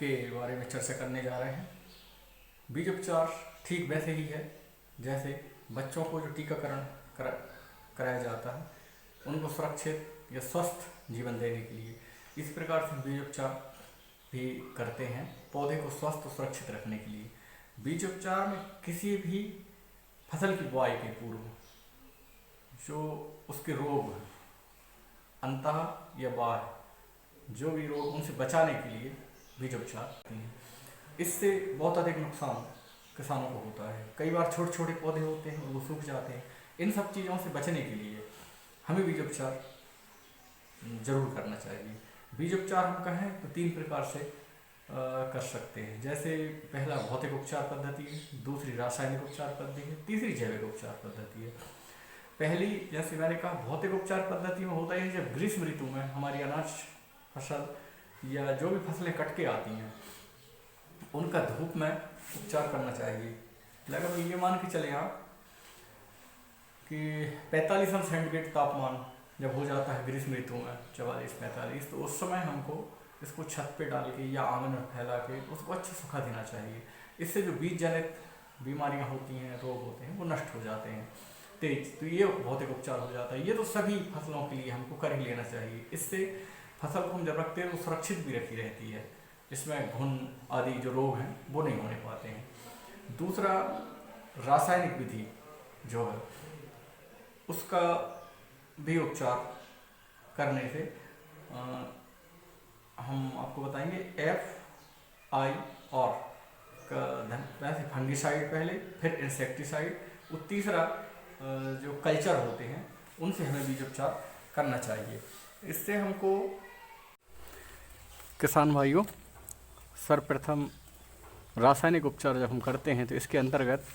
के बारे में चर्चा करने जा रहे हैं। बीज उपचार ठीक वैसे ही है जैसे बच्चों को जो टीकाकरण कराया जाता है उनको सुरक्षित या स्वस्थ जीवन देने के लिए, इस प्रकार से बीज उपचार भी करते हैं पौधे को स्वस्थ और सुरक्षित रखने के लिए। बीज उपचार में किसी भी फसल की बुआई के पूर्व जो उसके रोग अंतः या बाह्य जो भी रोग उनसे बचाने के लिए बीज उपचार करते हैं। इससे बहुत अधिक नुकसान किसानों को होता है। कई बार छोटे छोटे पौधे होते हैं और वो सूख जाते हैं। इन सब चीज़ों से बचने के लिए हमें बीज उपचार जरूर करना चाहिए। बीज उपचार हम कहें तो 3 प्रकार से कर सकते हैं। जैसे पहला भौतिक उपचार पद्धति है, दूसरी रासायनिक उपचार पद्धति है, तीसरी जैविक उपचार पद्धति है। पहली, जैसे मैंने कहा, भौतिक उपचार पद्धति में होता है जब ग्रीष्म ऋतु में हमारी अनाज फसल या जो भी फसलें कट के आती हैं उनका धूप में उपचार करना चाहिए। लगभग ये मान के चले आप कि 45 अंश सेंटीग्रेड तापमान जब हो जाता है ग्रीष्म ऋतु में, 44-45, तो उस समय हमको इसको छत पे डाल के या आंगन में फैला के उसको अच्छे सुखा देना चाहिए। इससे जो बीज जनित बीमारियां होती हैं, रोग होते हैं, वो नष्ट हो जाते हैं तेज। तो ये भौतिक उपचार हो जाता है। ये तो सभी फसलों के लिए हमको कर ही लेना चाहिए। इससे फसल को हम जब रखते हैं वो सुरक्षित भी रखी रहती है, इसमें घुन आदि जो रोग हैं वो नहीं होने पाते हैं। दूसरा, रासायनिक विधि जो है उसका भी उपचार करने से हम आपको बताएंगे FIR का वैसे फंगिसाइड पहले, फिर इंसेक्टिसाइड, और तीसरा जो कल्चर होते हैं उनसे हमें बीज उपचार करना चाहिए। इससे हमको किसान भाइयों, सर्वप्रथम रासायनिक उपचार जब हम करते हैं तो इसके अंतर्गत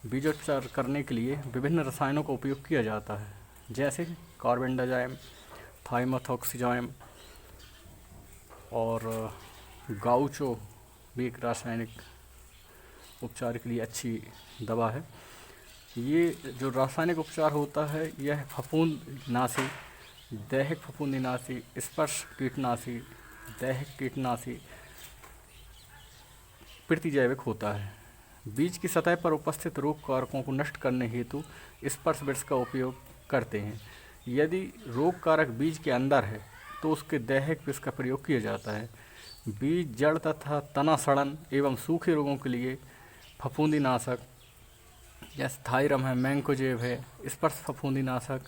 बीजोपचार करने के लिए विभिन्न रसायनों का उपयोग किया जाता है, जैसे कार्बेंडाजिम, थाइमोथोक्सिजाइम और गाउचो भी एक रासायनिक उपचार के लिए अच्छी दवा है। ये जो रासायनिक उपचार होता है यह फफूंदनाशी, दैहिक फफूंदनाशी, स्पर्श कीटनाशी, दैहिक कीटनाशी, प्रतिजैविक होता है। बीज की सतह पर उपस्थित रोग कारकों को नष्ट करने हेतु स्पर्श वृक्ष का उपयोग करते हैं। यदि रोग कारक बीज के अंदर है तो उसके दैहिक विष का प्रयोग किया जाता है। बीज, जड़ तथा तना सड़न एवं सूखे रोगों के लिए फफूंदीनाशक जैसे थायरम है, मैंकोजेब है, स्पर्श फफूंदीनाशक,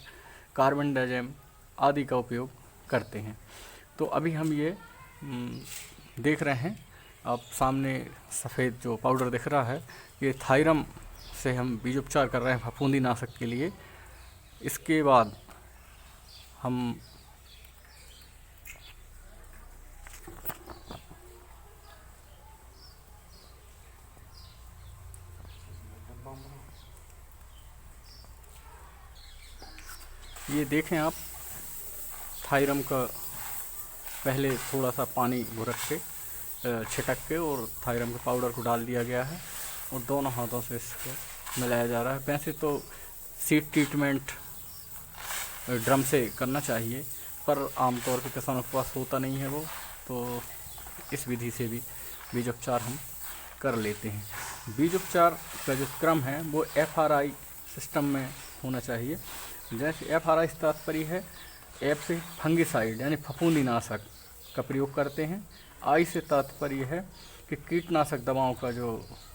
कार्बेंडाजिम आदि का उपयोग करते हैं। तो अभी हम ये देख रहे हैं, आप सामने सफ़ेद जो पाउडर दिख रहा है, ये थायरम से हम बीज उपचार कर रहे हैं फफूंदीनाशक के लिए। इसके बाद हम ये देखें आप, थायरम का पहले थोड़ा सा पानी घुरक के छिटक के और थायरम के पाउडर को डाल दिया गया है और दोनों हाथों से इसको मिलाया जा रहा है। वैसे तो सीड ट्रीटमेंट ड्रम से करना चाहिए, पर आमतौर पर किसानों के पास होता नहीं है वो, तो इस विधि से भी बीज उपचार हम कर लेते हैं। बीज उपचार का जो क्रम है वो FRI सिस्टम में होना चाहिए। जैसे FRI से तात्पर्य है, F से फंगिसाइड यानी फफूंदीनाशक का प्रयोग करते हैं, I से तात्पर्य है कि कीटनाशक दवाओं का जो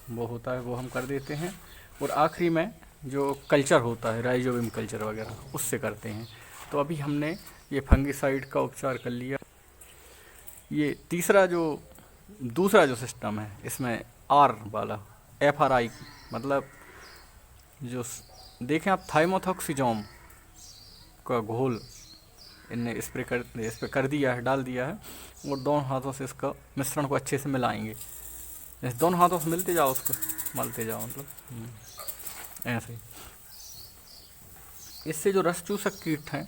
वो होता है वो हम कर देते हैं, और आखिरी में जो कल्चर होता है, राइजोबियम कल्चर वगैरह, उससे करते हैं। तो अभी हमने ये फंगिसाइड का उपचार कर लिया। ये दूसरा जो सिस्टम है इसमें R वाला FRI, मतलब जो देखें आप, थाइमोथोक्सिजाम का घोल इनने इस पे कर दिया है, डाल दिया है, और दोनों हाथों से इसका मिश्रण को अच्छे से मिलाएंगे। जैसे दोनों हाथों से मिलते जाओ, उसको मलते जाओ, मतलब ऐसे। इससे जो रस चूसक कीट हैं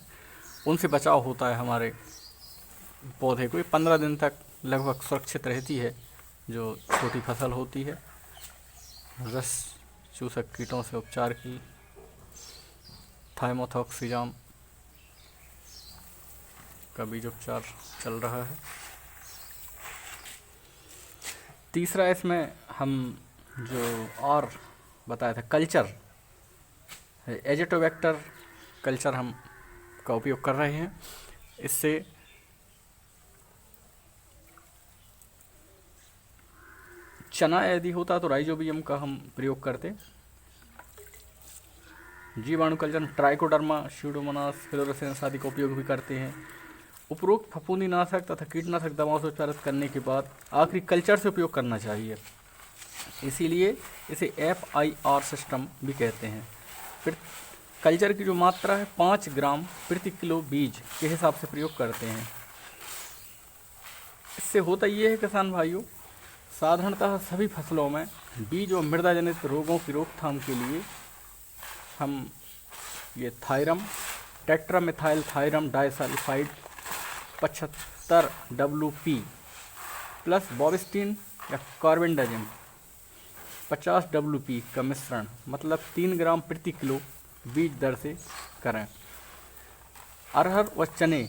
उनसे बचाव होता है हमारे पौधे को। 15 दिन तक लगभग सुरक्षित रहती है जो छोटी फसल होती है। रस चूसक कीटों से उपचार की थाइमोथोक्सिजाम का बीज उपचार चल रहा है। तीसरा इसमें हम जो और बताया था कल्चर, एजिटोबैक्टर कल्चर हम का उपयोग कर रहे हैं। इससे चना यदि होता तो राइजोबियम का हम प्रयोग करते। जीवाणु कल्चर में ट्राइकोडर्मा, स्यूडोमोनास, फ्लोरोसेंस आदि का उपयोग भी करते हैं। उपरोक्त फफूंदीनाशक तथा कीटनाशक दवाओं से उपचारित करने के बाद आखिरी कल्चर से उपयोग करना चाहिए। इसीलिए इसे FIR सिस्टम भी कहते हैं। फिर कल्चर की जो मात्रा है 5 ग्राम प्रति किलो बीज के हिसाब से प्रयोग करते हैं। इससे होता ये है किसान भाइयों, साधारणतः सभी फसलों में बीज और मृदा जनित रोगों की रोकथाम के लिए हम ये thiram, tetramethyl thiram disulphide 75 WP plus Bavistin या कार्बेंडाजिम 50 WP का मिश्रण, मतलब 3 ग्राम प्रति किलो बीज दर से करें। अरहर व चने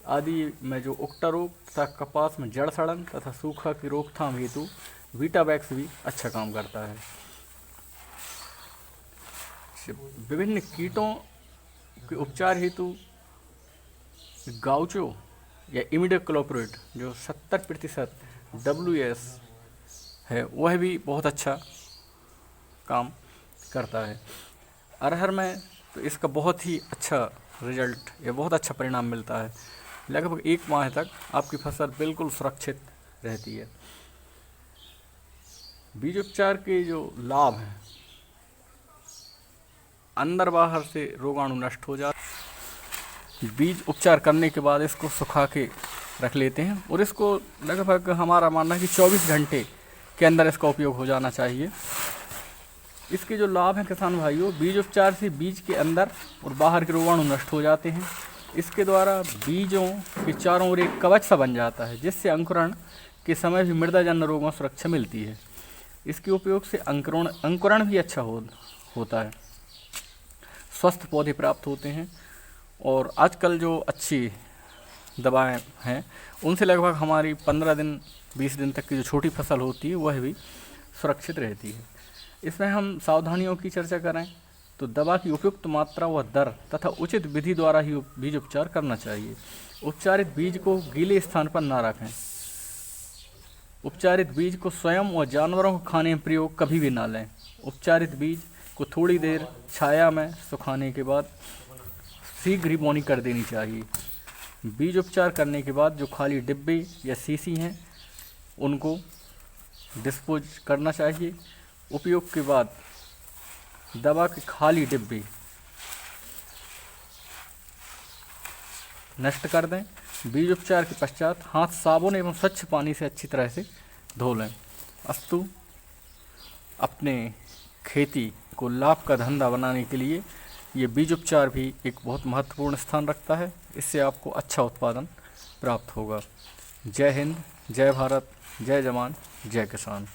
आदि में जो उक्टा रोग तथा कपास में जड़ सड़न तथा सूखा की रोकथाम हेतु वीटावैक्स भी अच्छा काम करता है। विभिन्न कीटों के उपचार हेतु गाउचो या इमिडाक्लोप्रिड जो 70% WS है वह भी बहुत अच्छा काम करता है। अरहर में तो इसका बहुत ही अच्छा रिजल्ट या बहुत अच्छा परिणाम मिलता है। लगभग 1 माह तक आपकी फसल बिल्कुल सुरक्षित रहती है। बीज उपचार के जो लाभ हैं, अंदर बाहर से रोगाणु नष्ट हो जाते। बीज उपचार करने के बाद इसको सुखा के रख लेते हैं और इसको लगभग हमारा मानना है कि 24 घंटे के अंदर इसका उपयोग हो जाना चाहिए। इसके जो लाभ हैं किसान भाइयों, बीज उपचार से बीज के अंदर और बाहर के रोगाणु नष्ट हो जाते हैं। इसके द्वारा बीजों के चारों ओर एक कवच सा बन जाता है, जिससे अंकुरण के समय भी मृदाजन्य रोगों से सुरक्षा मिलती है। इसके उपयोग से अंकुरण भी अच्छा होता है, स्वस्थ पौधे प्राप्त होते हैं। और आजकल जो अच्छी दवाएं हैं उनसे लगभग हमारी 15 दिन 20 दिन तक की जो छोटी फसल होती है वह भी सुरक्षित रहती है। इसमें हम सावधानियों की चर्चा करें तो दवा की उपयुक्त मात्रा व दर तथा उचित विधि द्वारा ही बीज उपचार करना चाहिए। उपचारित बीज को गीले स्थान पर ना रखें। उपचारित बीज को स्वयं और जानवरों को खाने में प्रयोग कभी भी ना लें। उपचारित बीज को थोड़ी देर छाया में सुखाने के बाद शीघ्र ही बोनी कर देनी चाहिए। बीज उपचार करने के बाद जो खाली डिब्बे या शीशी हैं उनको डिस्पोज करना चाहिए। उपयोग के बाद दवा के खाली डिब्बे नष्ट कर दें। बीज उपचार के पश्चात हाथ साबुन एवं स्वच्छ पानी से अच्छी तरह से धो लें। अस्तु अपने खेती को लाभ का धंधा बनाने के लिए ये बीज उपचार भी एक बहुत महत्वपूर्ण स्थान रखता है। इससे आपको अच्छा उत्पादन प्राप्त होगा। जय हिंद, जय भारत, जय जवान, जय किसान।